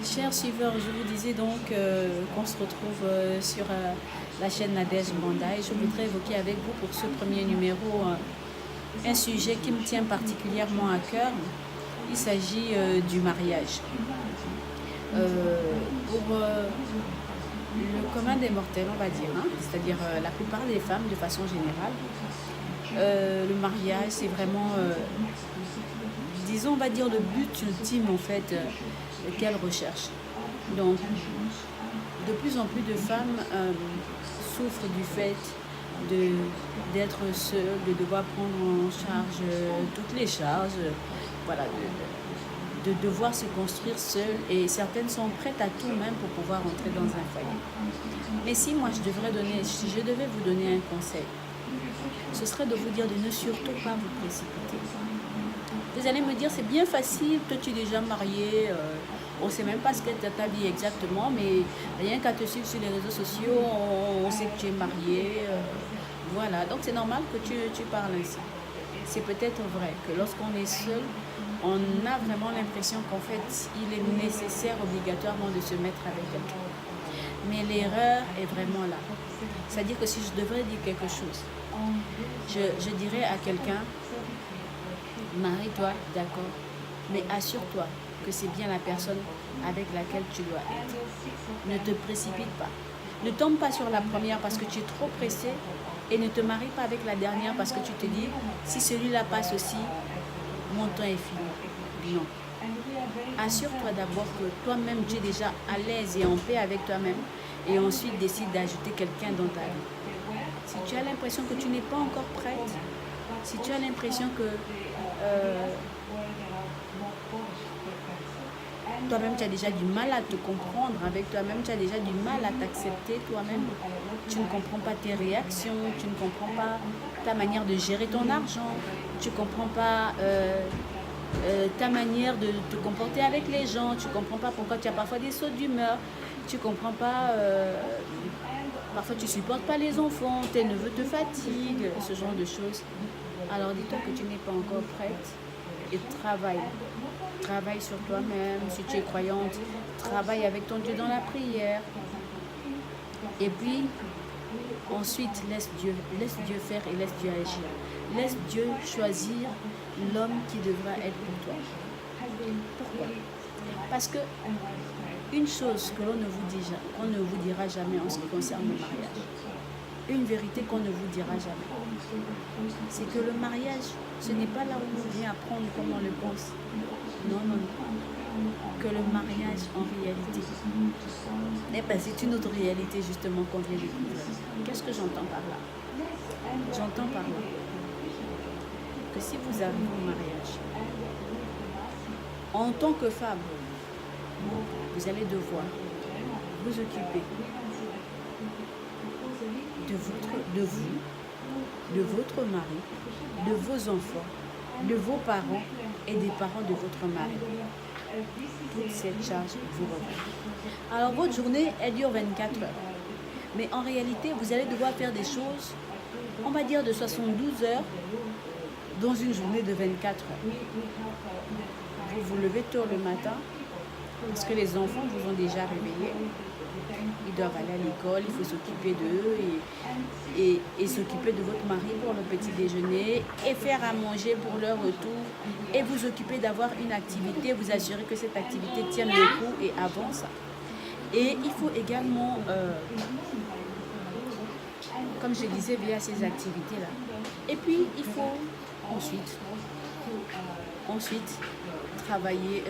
Chers suiveurs, je vous disais donc qu'on se retrouve sur la chaîne Nadège Mbanda et je voudrais évoquer avec vous pour ce premier numéro un sujet qui me tient particulièrement à cœur. Il s'agit du mariage. Pour le commun des mortels, on va dire, hein, c'est-à-dire la plupart des femmes de façon générale, le mariage c'est vraiment, disons, on va dire le but ultime en fait qu'elles recherchent. Donc, de plus en plus de femmes souffrent du fait d'être seules, de devoir prendre en charge toutes les charges, voilà, de devoir se construire seule, et certaines sont prêtes à tout même pour pouvoir entrer dans un foyer. Mais si moi si je devais vous donner un conseil, ce serait de vous dire de ne surtout pas vous précipiter. Vous allez me dire, c'est bien facile, toi tu es déjà marié, on ne sait même pas ce qu'est ta vie exactement, mais rien qu'à te suivre sur les réseaux sociaux, on sait que tu es marié. Voilà, donc c'est normal que tu parles ainsi. C'est peut-être vrai que lorsqu'on est seul, on a vraiment l'impression qu'en fait, il est nécessaire obligatoirement de se mettre avec quelqu'un. Mais l'erreur est vraiment là. C'est-à-dire que si je devrais dire quelque chose, je dirais à quelqu'un, marie-toi, d'accord, mais assure-toi que c'est bien la personne avec laquelle tu dois être. Ne te précipite pas. Ne tombe pas sur la première parce que tu es trop pressé, et ne te marie pas avec la dernière parce que tu te dis, si celui-là passe aussi, mon temps est fini. Non. Assure-toi d'abord que toi-même tu es déjà à l'aise et en paix avec toi-même, et ensuite décide d'ajouter quelqu'un dans ta vie. Si tu as l'impression que tu n'es pas encore prête, si tu as l'impression que toi-même tu as déjà du mal à te comprendre avec toi-même, tu as déjà du mal à t'accepter toi-même, tu ne comprends pas tes réactions, tu ne comprends pas ta manière de gérer ton argent, tu ne comprends pas ta manière de te comporter avec les gens, tu ne comprends pas pourquoi tu as parfois des sauts d'humeur, tu ne comprends pas, parfois tu ne supportes pas les enfants, tes neveux te fatiguent, ce genre de choses. Alors dis-toi que tu n'es pas encore prête et travaille. Travaille sur toi-même. Si tu es croyante, travaille avec ton Dieu dans la prière. Et puis, ensuite, laisse Dieu faire et laisse Dieu agir. Laisse Dieu choisir l'homme qui devra être pour toi. Pourquoi? Parce que une chose que l'on ne vous dira jamais en ce qui concerne le mariage, une vérité qu'on ne vous dira jamais, c'est que le mariage, ce n'est pas là où on vient apprendre comme on le pense. Non, non, non. Que le mariage, en réalité, eh ben, c'est une autre réalité justement qu'on vient de vivre. Qu'est-ce que j'entends par là? J'entends par là que si vous arrivez au mariage, en tant que femme, vous allez devoir vous occuper de vous, de votre mari, de vos enfants, de vos parents et des parents de votre mari. Toute cette charge vous revient. Alors votre journée, elle dure 24 heures. Mais en réalité, vous allez devoir faire des choses, on va dire de 72 heures dans une journée de 24 heures. Vous vous levez tôt le matin parce que les enfants vous ont déjà réveillés. Ils doivent aller à l'école, il faut s'occuper d'eux et s'occuper de votre mari pour le petit déjeuner et faire à manger pour leur retour et vous occuper d'avoir une activité, vous assurer que cette activité tienne le coup et avance. Et il faut également, comme je disais, via ces activités-là. Et puis, il faut ensuite travailler,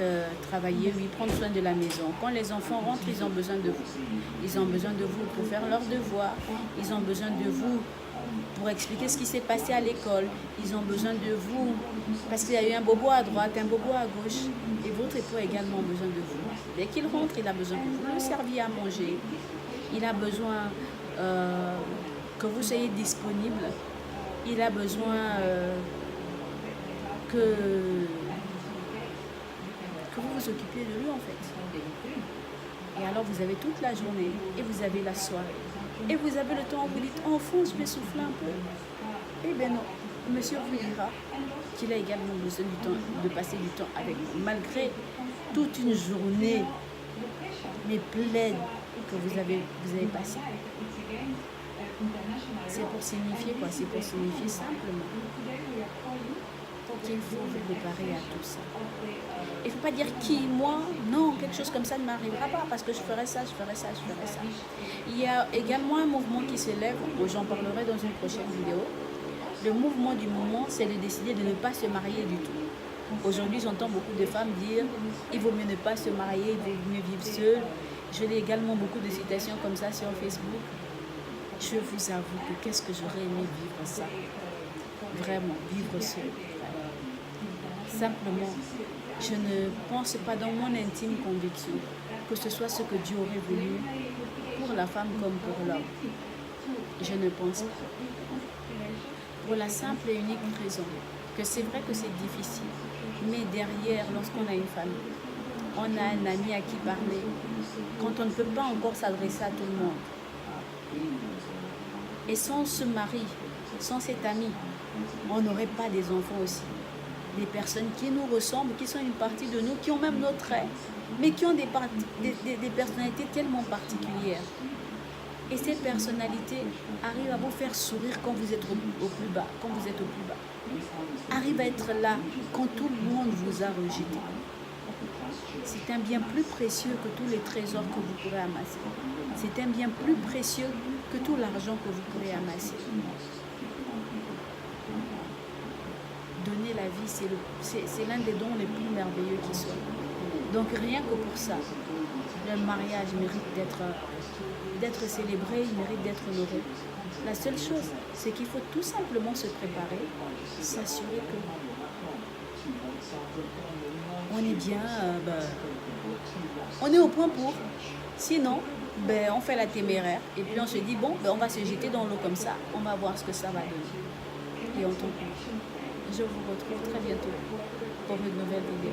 oui, prendre soin de la maison. Quand les enfants rentrent, ils ont besoin de vous. Ils ont besoin de vous pour faire leurs devoirs. Ils ont besoin de vous pour expliquer ce qui s'est passé à l'école. Ils ont besoin de vous parce qu'il y a eu un bobo à droite, un bobo à gauche. Et votre époux a également besoin de vous. Dès qu'il rentre, il a besoin que vous le serviez à manger. Il a besoin que vous soyez disponible. Il a besoin que vous vous occupiez de lui en fait. Et alors vous avez toute la journée et vous avez la soirée. Et vous avez le temps où vous dites, enfant, je vais souffler un peu. Eh bien non, monsieur vous dira qu'il a également besoin du temps, de passer du temps avec vous. Malgré toute une journée mais pleine que vous avez passée. C'est pour signifier quoi? C'est pour signifier simplement qu'il faut vous préparer à tout ça. Il ne faut pas dire qui, moi, non, quelque chose comme ça ne m'arrivera pas parce que je ferai ça, je ferai ça, je ferai ça. Il y a également un mouvement qui s'élève, j'en parlerai dans une prochaine vidéo. Le mouvement du moment, c'est de décider de ne pas se marier du tout. Aujourd'hui, j'entends beaucoup de femmes dire il vaut mieux ne pas se marier, il vaut mieux vivre seul. Je lis également beaucoup de citations comme ça sur Facebook. Je vous avoue que qu'est-ce que j'aurais aimé vivre ça. Vraiment, vivre seul. Simplement, je ne pense pas dans mon intime conviction que ce soit ce que Dieu aurait voulu pour la femme comme pour l'homme. Je ne pense pas. Pour la simple et unique raison que c'est vrai que c'est difficile, mais derrière, lorsqu'on a une famille, on a un ami à qui parler, quand on ne peut pas encore s'adresser à tout le monde. Et sans ce mari, sans cet ami, on n'aurait pas des enfants aussi. Des personnes qui nous ressemblent, qui sont une partie de nous, qui ont même nos traits, mais qui ont des personnalités tellement particulières. Et ces personnalités arrivent à vous faire sourire quand vous êtes au plus bas, Arrivent à être là quand tout le monde vous a rejeté. C'est un bien plus précieux que tous les trésors que vous pourrez amasser. C'est un bien plus précieux que tout l'argent que vous pourrez amasser. Donner la vie, c'est l'un des dons les plus merveilleux qui soit. Donc rien que pour ça, le mariage mérite d'être célébré, il mérite d'être honoré. La seule chose, c'est qu'il faut tout simplement se préparer, s'assurer que on est bien, on est au point pour. Sinon, on fait la téméraire et puis on se dit, bon, on va se jeter dans l'eau comme ça, on va voir ce que ça va donner. Et on tombe. Je vous retrouve très bientôt pour une nouvelle vidéo.